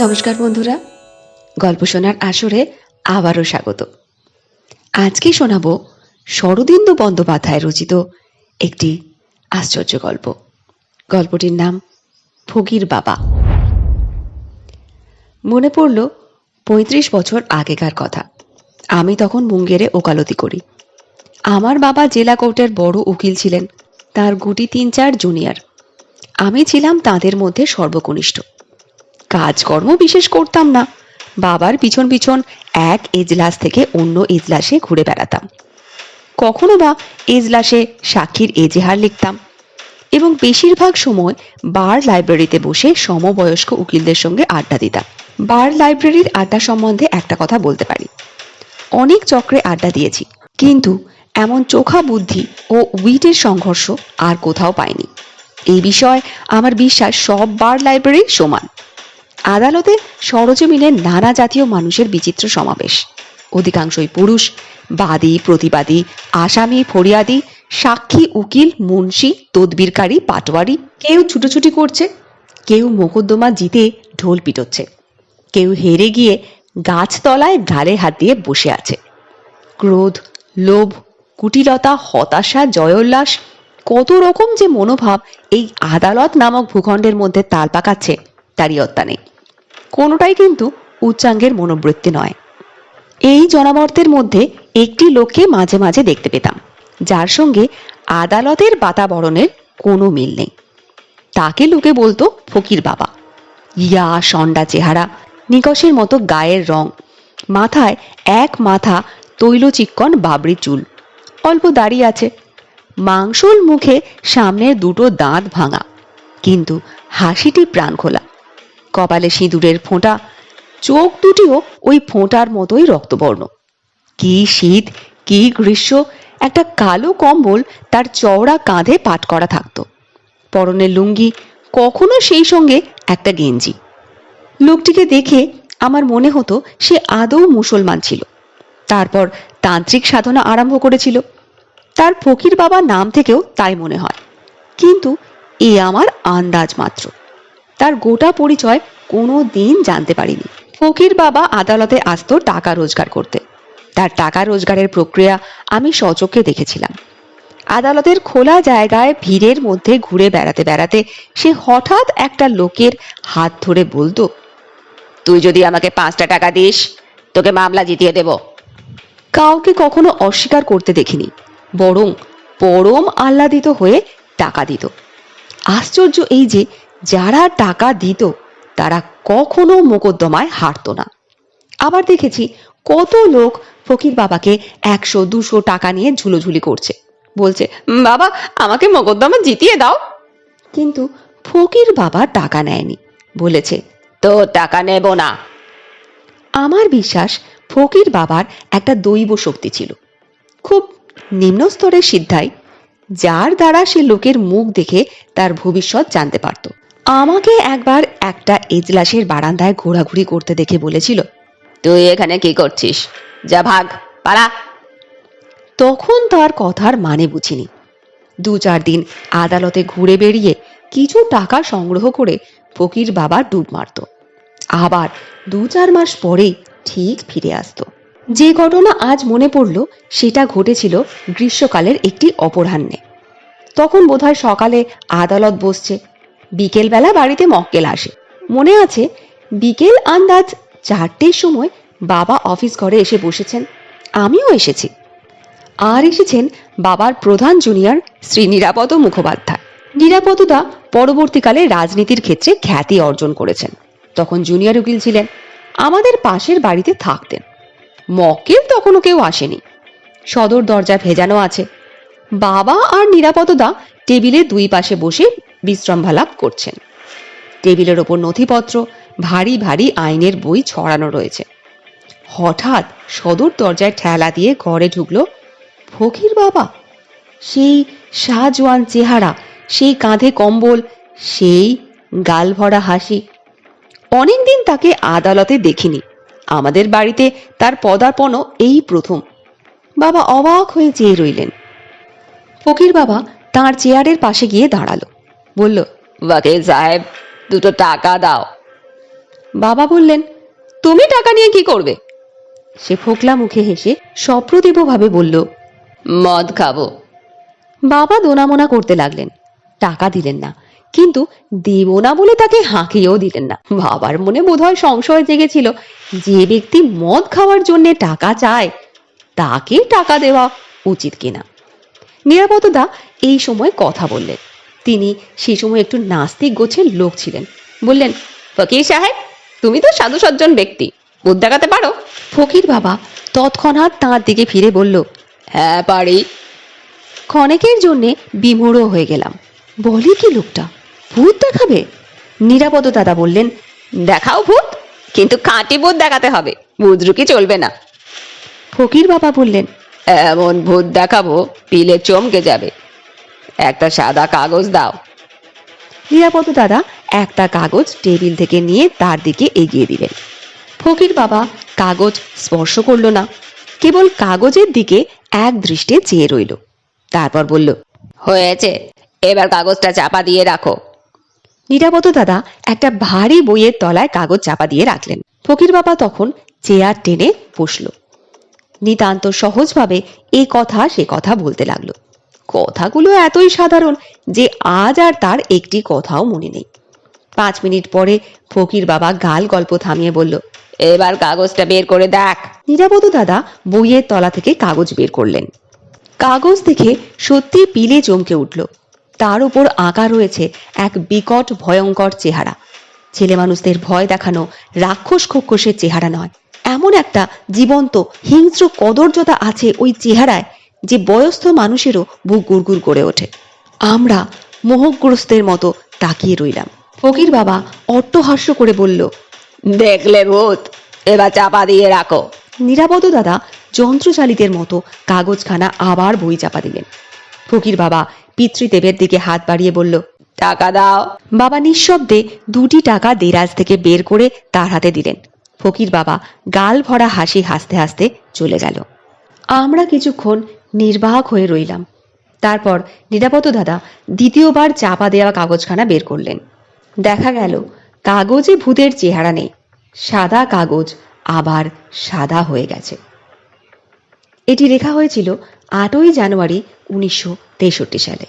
নমস্কার বন্ধুরা, গল্প শোনার আসরে আবারও স্বাগত। আজকে শোনাবো শরদিন্দু বন্দ্যোপাধ্যায় রচিত একটি আশ্চর্য গল্প। গল্পটির নাম ফকির বাবা। মনে পড়ল ৩৫ বছর আগেকার কথা। আমি তখন মুঙ্গেরে ওকালতি করি। আমার বাবা জেলা কোর্টের বড় উকিল ছিলেন, তার গুটি ৩-৪ জুনিয়র। আমি ছিলাম তাদের মধ্যে সর্বকনিষ্ঠ। কাজকর্ম বিশেষ করতাম না, বাবার পিছন পিছন এক এজলাস থেকে অন্য এজলাসে ঘুরে বেড়াতাম। কখনো বা এজলাসে সাক্ষীর এজেহার লিখতাম এবং বেশিরভাগ সময় বার লাইব্রেরিতে বসে সমবয়স্ক উকিলদের সঙ্গে আড্ডা দিতাম। বার লাইব্রেরির আড্ডা সম্বন্ধে একটা কথা বলতে পারি, অনেক চক্রে আড্ডা দিয়েছি, কিন্তু এমন চোখা বুদ্ধি ও উইটের সংঘর্ষ আর কোথাও পাইনি। এই বিষয়ে আমার বিশ্বাস সব বার লাইব্রেরি সমান। আদালতে সরজমিনে নানা জাতীয় মানুষের বিচিত্র সমাবেশ, অধিকাংশই পুরুষ, বাদী প্রতিবাদী, আসামি ফরিয়াদি, সাক্ষী উকিল মুন্সি তদবিরকারী পাটোয়ারি। কেউ ছুটোছুটি করছে, কেউ মোকদ্দমা জিতে ঢোল পিটোচ্ছে, কেউ হেরে গিয়ে গাছতলায় গালে হাত দিয়ে বসে আছে। ক্রোধ, লোভ, কুটিলতা, হতাশা, জয়োল্লাস, কত রকম যে মনোভাব এই আদালত নামক ভূখণ্ডের মধ্যে তাল পাকাচ্ছে তার ইয়ত্তা নেই। কোনোটাই কিন্তু উচ্চাঙ্গের মনোবৃত্তি নয়। এই জনাবর্তের মধ্যে একটি লোককে মাঝে মাঝে দেখতে পেতাম, যার সঙ্গে আদালতের বাতাবরণের কোনো মিল নেই। তাকে লোকে বলতো ফকির বাবা। ইয়া সন্ডা চেহারা, নিকশের মতো গায়ের রং, মাথায় এক মাথা তৈলচিক্কন বাবরি চুল, অল্প দাড়ি আছে, মাংসল মুখে সামনের দুটো দাঁত ভাঙা, কিন্তু হাসিটি প্রাণ খোলা। কপালে সিঁদুরের ফোঁটা, চোখ দুটিও ওই ফোঁটার মতোই রক্তবর্ণ। কি শীত, কি গ্রীষ্ম, একটা কালো কম্বল তার চওড়া কাঁধে পাট করা থাকতো, পরনের লুঙ্গি, কখনো সেই সঙ্গে একটা গেঞ্জি। লোকটিকে দেখে আমার মনে হতো সে আদৌ মুসলমান ছিল, তারপর তান্ত্রিক সাধনা আরম্ভ করেছিল। তার ফকির বাবা নাম থেকেও তাই মনে হয়, কিন্তু এ আমার আন্দাজ মাত্র। তার গোটা পরিচয় কোনো দিন জানতে পারিনি। ফকির বাবা আদালতে আসতো টাকা রোজগার করতে। তার টাকা রোজগারের প্রক্রিয়া আমি স্বচক্ষে দেখেছিলাম। আদালতের খোলা জায়গায় ভিড়ের মধ্যে ঘুরে বেড়াতে বেড়াতে সে হঠাৎ একটা লোকের হাত ধরে বলতো, তুই যদি আমাকে 5টা টাকা দিস, তোকে মামলা জিতিয়ে দেব। কাউকে কখনো অস্বীকার করতে দেখিনি, বরং পরম আহ্লাদিত হয়ে টাকা দিত। আশ্চর্য এই যে যারা টাকা দিত তারা কখনো মোকদ্দমায় হারতো না। আবার দেখেছি কত লোক ফকির বাবাকে 100-200 টাকা নিয়ে ঝুলোঝুলি করছে, বলছে, বাবা আমাকে মোকদ্দমা জিতিয়ে দাও। কিন্তু ফকির বাবা টাকা নেয়নি, বলেছে, তো টাকা নেব না। আমার বিশ্বাস ফকির বাবার একটা দৈব শক্তি ছিল, খুব নিম্ন স্তরের সিদ্ধাই, যার দ্বারা সে লোকের মুখ দেখে তার ভবিষ্যৎ জানতে পারত। আমাকে একবার একটা এজলাসের বারান্দায় ঘোরাঘুরি করতে দেখে বলেছিল, তুই এখানে কি করছিস, যা ভাগ, পালা। তখন তার কথার মানে বুঝিনি। 2-4 দিন আদালতে ঘুরে বেড়িয়ে কিছু টাকা সংগ্রহ করে ফকির বাবা ডুব মারত, আবার 2-4 মাস পরেই ঠিক ফিরে আসতো। যে ঘটনা আজ মনে পড়ল সেটা ঘটেছিল গ্রীষ্মকালের একটি অপরাহ্নে। তখন বোধহয় সকালে আদালত বসছে, বিকেলবেলা বাড়িতে মক্কেল আসে। মনে আছে বিকেল আন্দাজ 4টের সময় বাবা অফিস ঘরে এসে বসেছেন, আমিও এসেছি। আর এসেছেন বাবার প্রধান জুনিয়র শ্রী নিরাপদ মুখোপাধ্যায়। নিরাপদদা পরবর্তীকালে রাজনীতির ক্ষেত্রে খ্যাতি অর্জন করেছেন, তখন জুনিয়র উকিল ছিলেন, আমাদের পাশের বাড়িতে থাকতেন। মক্কেল তখনও কেউ আসেনি, সদর দরজা ভেজানো আছে। বাবা আর নিরাপদদা টেবিলে 2 পাশে বসে বিশ্রামভালাপ করছেন। টেবিলের ওপর নথিপত্র, ভারী ভারী আইনের বই ছড়ানো রয়েছে। হঠাৎ সদর দরজায় ঠেলা দিয়ে ঘরে ঢুকলো ফকির বাবা। সেই শাহজওয়ান চেহারা, সেই কাঁধে কম্বল, সেই গাল ভরা হাসি। অনেকদিন তাকে আদালতে দেখিনি, আমাদের বাড়িতে তার পদার্পণও এই প্রথম। বাবা অবাক হয়ে চেয়ে রইলেন। ফকির বাবা তাঁর চেয়ারের পাশে গিয়ে দাঁড়ালো, বলল, ওয়াকিল সাহেব 2টো টাকা দাও। বাবা বললেন, তুমি টাকা নিয়ে কি করবে? সে ফোকলা মুখে হেসে সপ্রতিভভাবে বলল, মদ খাবো। বাবা দোনামোনা করতে লাগলেন, টাকা দিলেন না, কিন্তু দেব না বলে তাকে হাঁকিয়েও দিলেন না। বাবার মনে বোধহয় সংশয় জেগেছিল, যে ব্যক্তি মদ খাওয়ার জন্য টাকা চায় তাকে টাকা দেওয়া উচিত কিনা। নিরাপদা এই সময় কথা বললেন। তিনি সেই সময় একটু নাস্তিক গোছের লোক ছিলেন। বললেন, ফকির সাহেব, তুমি তো সাধু সজ্জন ব্যক্তি, ভূত দেখাতে পারো? ফকির বাবা তৎক্ষণাৎ তাঁর দিকে ফিরে বলল, হ্যাঁ পারি। ক্ষণেকের জন্যে বিমূঢ় হয়ে গেলাম। বলি কি লোকটা, ভূত দেখাবে? নিরাপদ দাদা বললেন, দেখাও ভূত, কিন্তু খাঁটি ভূত দেখাতে হবে, বুজরুকি চলবে না। ফকির বাবা বললেন, এমন ভূত দেখাবো পিলে চমকে যাবে, একটা সাদা কাগজ দাও। নিরাপদ দাদা একটা কাগজ টেবিল থেকে নিয়ে তার দিকে এগিয়ে দিলেন। ফকির বাবা কাগজ স্পর্শ করল না, কেবল কাগজের দিকে এক দৃষ্টে চেয়ে রইল। তারপর বলল, হয়েছে, এবার কাগজটা চাপা দিয়ে রাখো। নিরাপদ দাদা একটা ভারী বইয়ের তলায় কাগজ চাপা দিয়ে রাখলেন। ফকির বাবা তখন চেয়ার টেনে বসল। নিতান্ত সহজভাবে এই কথা সে কথা বলতে লাগলো। কথাগুলো এতই সাধারণ যে আজ আর তার একটি কথাও মনে নেই। 5 মিনিট পরে ফকির বাবা গাল গল্প থামিয়ে বলল, এবার কাগজটা বের করে দেখ। নিরাপদ দাদা বইয়ের তলা থেকে কাগজ বের করলেন। কাগজ দেখে সত্যি পিলে চমকে উঠল। তার উপর আঁকা রয়েছে এক বিকট ভয়ঙ্কর চেহারা। ছেলে মানুষদের ভয় দেখানো রাক্ষস খোক্ষসের চেহারা নয়, এমন একটা জীবন্ত হিংস্র কদর্যতা আছে ওই চেহারায় যে বয়স্ক মানুষেরও বুক গুড়গুড় করে ওঠে। আমরা মোহগ্রস্তের মতো তাকিয়ে রইলাম। ফকির বাবা অট্টহাস্য করে বলল, দেখলে ভূত, এবার চাপা দিয়ে রাখো। নিরাপদ দাদা যন্ত্রচালিতের মতো কাগজখানা আবার বই চাপা দিলেন। ফকির বাবা পিতৃদেবের দিকে হাত বাড়িয়ে বলল, টাকা দাও। বাবা নিঃশব্দে 2টি টাকা দেরাজ থেকে বের করে তার হাতে দিলেন। ফকির বাবা গাল ভরা হাসি হাসতে হাসতে চলে গেল। আমরা কিছুক্ষণ নির্বাক হয়ে রইলাম। তারপর নিরাপদ দাদা দ্বিতীয়বার চাপা দেওয়া কাগজখানা বের করলেন। দেখা গেল কাগজে ভূতের চেহারা নেই, সাদা কাগজ আবার সাদা হয়ে গেছে। এটি লেখা হয়েছিল 8ই জানুয়ারি 1963 সালে।